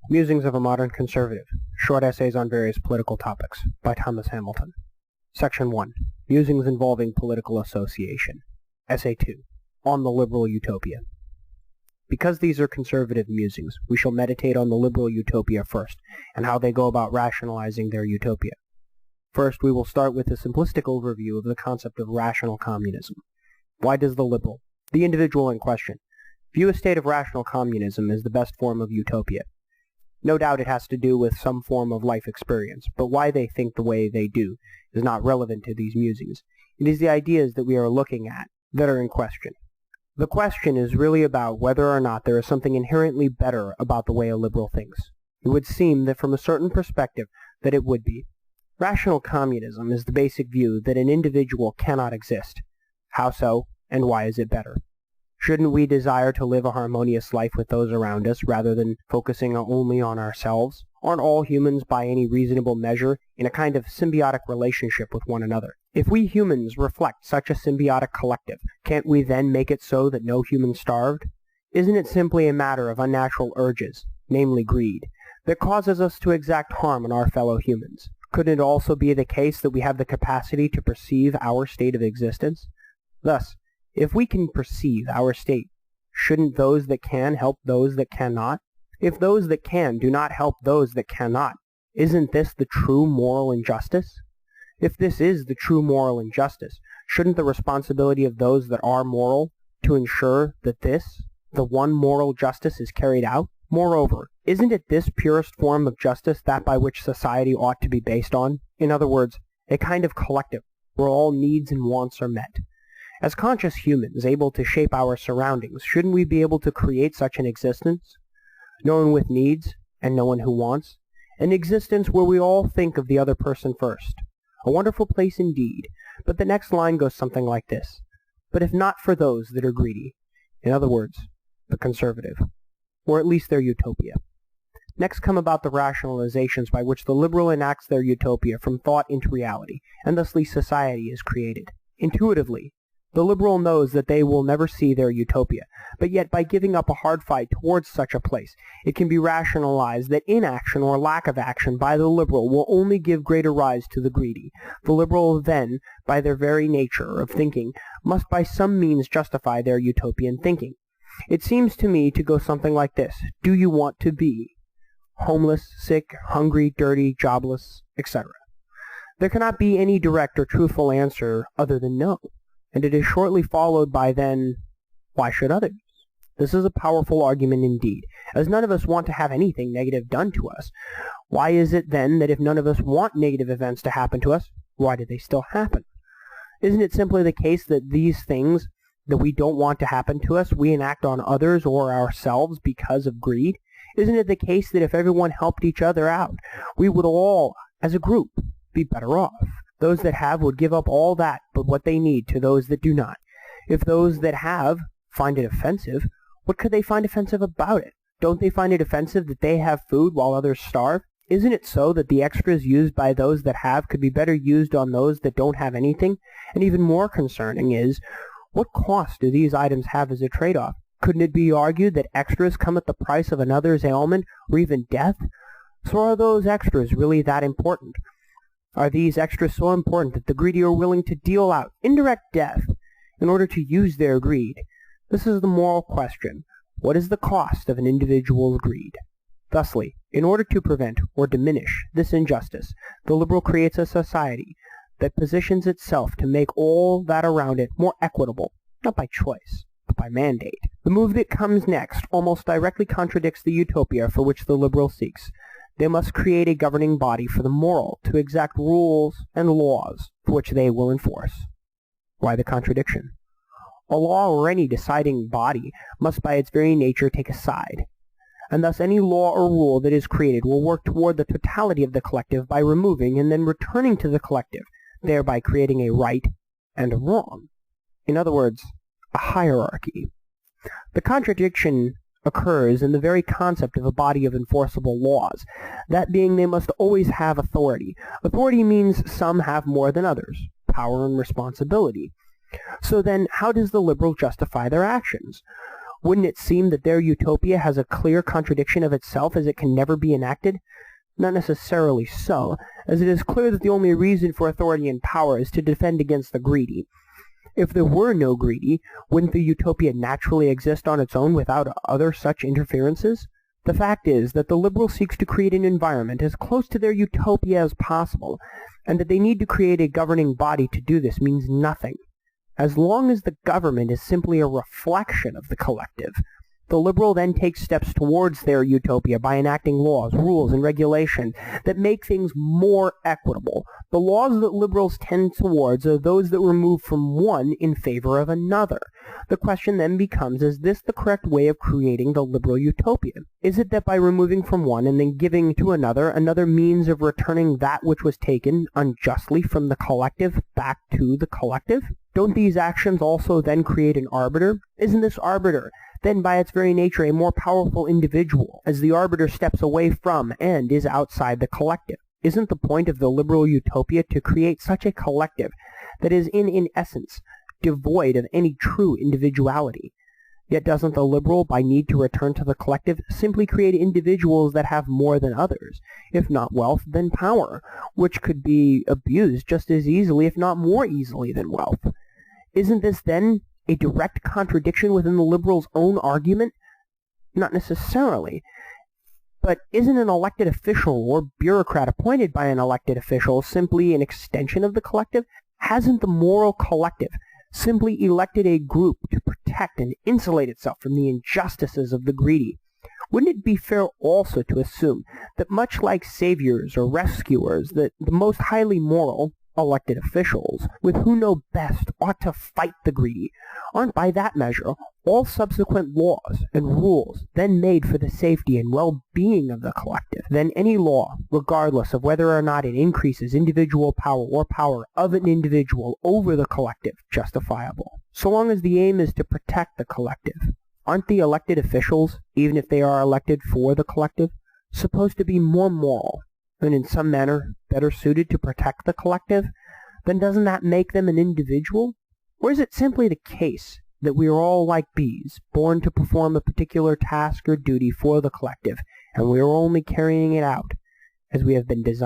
Musings of a Modern Conservative, Short Essays on Various Political Topics, by Thomas Hamilton. Section 1. Musings Involving Political Association. Essay 2. On the Liberal Utopia. Because these are conservative musings, we shall meditate on the liberal utopia first, and how they go about rationalizing their utopia. First, we will start with a simplistic overview of the concept of rational communism. Why does the liberal, the individual in question, view a state of rational communism as the best form of utopia? No doubt it has to do with some form of life experience, but why they think the way they do is not relevant to these musings. It is the ideas that we are looking at that are in question. The question is really about whether or not there is something inherently better about the way a liberal thinks. It would seem that from a certain perspective that it would be. Rational communism is the basic view that an individual cannot exist. How so, and why is it better? Shouldn't we desire to live a harmonious life with those around us rather than focusing only on ourselves? Aren't all humans by any reasonable measure in a kind of symbiotic relationship with one another? If we humans reflect such a symbiotic collective, can't we then make it so that no human starved? Isn't it simply a matter of unnatural urges, namely greed, that causes us to exact harm on our fellow humans? Couldn't it also be the case that we have the capacity to perceive our state of existence? Thus, if we can perceive our state, shouldn't those that can help those that cannot? If those that can do not help those that cannot, isn't this the true moral injustice? If this is the true moral injustice, shouldn't the responsibility of those that are moral to ensure that this, the one moral justice, is carried out? Moreover, isn't it this purest form of justice that by which society ought to be based on? In other words, a kind of collective where all needs and wants are met. As conscious humans able to shape our surroundings, shouldn't we be able to create such an existence? No one with needs, and no one who wants. An existence where we all think of the other person first. A wonderful place indeed, but the next line goes something like this. But if not for those that are greedy, in other words, the conservative, or at least their utopia. Next come about the rationalizations by which the liberal enacts their utopia from thought into reality, and thusly society is created. Intuitively, the liberal knows that they will never see their utopia, but yet by giving up a hard fight towards such a place, it can be rationalized that inaction or lack of action by the liberal will only give greater rise to the greedy. The liberal then, by their very nature of thinking, must by some means justify their utopian thinking. It seems to me to go something like this. Do you want to be homeless, sick, hungry, dirty, jobless, etc.? There cannot be any direct or truthful answer other than no. And it is shortly followed by then, why should others? This is a powerful argument indeed, as none of us want to have anything negative done to us. Why is it then that if none of us want negative events to happen to us, why do they still happen? Isn't it simply the case that these things that we don't want to happen to us, we enact on others or ourselves because of greed? Isn't it the case that if everyone helped each other out, we would all, as a group, be better off? Those that have would give up all that but what they need to those that do not. If those that have find it offensive, what could they find offensive about it? Don't they find it offensive that they have food while others starve? Isn't it so that the extras used by those that have could be better used on those that don't have anything? And even more concerning is, what cost do these items have as a trade-off? Couldn't it be argued that extras come at the price of another's ailment or even death? So are those extras really that important? Are these extras so important that the greedy are willing to deal out indirect death in order to use their greed? This is the moral question. What is the cost of an individual's greed? Thusly, in order to prevent or diminish this injustice, the liberal creates a society that positions itself to make all that around it more equitable, not by choice, but by mandate. The move that comes next almost directly contradicts the utopia for which the liberal seeks. They must create a governing body for the moral to exact rules and laws for which they will enforce. Why the contradiction? A law or any deciding body must by its very nature take a side, and thus any law or rule that is created will work toward the totality of the collective by removing and then returning to the collective, thereby creating a right and a wrong. In other words, a hierarchy. The contradiction occurs in the very concept of a body of enforceable laws, that being they must always have authority. Authority means some have more than others, power and responsibility. So then, how does the liberal justify their actions? Wouldn't it seem that their utopia has a clear contradiction of itself, as it can never be enacted? Not necessarily so, as it is clear that the only reason for authority and power is to defend against the greedy. If there were no greedy, wouldn't the utopia naturally exist on its own without other such interferences? The fact is that the liberal seeks to create an environment as close to their utopia as possible, and that they need to create a governing body to do this means nothing. As long as the government is simply a reflection of the collective, the liberal then takes steps towards their utopia by enacting laws, rules, and regulations that make things more equitable. The laws that liberals tend towards are those that remove from one in favor of another. The question then becomes, is this the correct way of creating the liberal utopia? Is it that by removing from one and then giving to another means of returning that which was taken unjustly from the collective back to the collective? Don't these actions also then create an arbiter? Isn't this arbiter then by its very nature a more powerful individual, as the arbiter steps away from and is outside the collective? Isn't the point of the liberal utopia to create such a collective that is in essence devoid of any true individuality? Yet doesn't the liberal, by need to return to the collective, simply create individuals that have more than others, if not wealth, then power, which could be abused just as easily, if not more easily, than wealth? Isn't this then a direct contradiction within the liberals' own argument? Not necessarily. But isn't an elected official or bureaucrat appointed by an elected official simply an extension of the collective? Hasn't the moral collective simply elected a group to protect and insulate itself from the injustices of the greedy? Wouldn't it be fair also to assume that much like saviors or rescuers, that the most highly moral elected officials, with who know best, ought to fight the greedy, aren't by that measure all subsequent laws and rules then made for the safety and well-being of the collective? Then any law, regardless of whether or not it increases individual power or power of an individual over the collective, justifiable. So long as the aim is to protect the collective, aren't the elected officials, even if they are elected for the collective, supposed to be more moral and in some manner better suited to protect the collective? Then doesn't that make them an individual? Or is it simply the case that we are all like bees, born to perform a particular task or duty for the collective, and we are only carrying it out as we have been designed?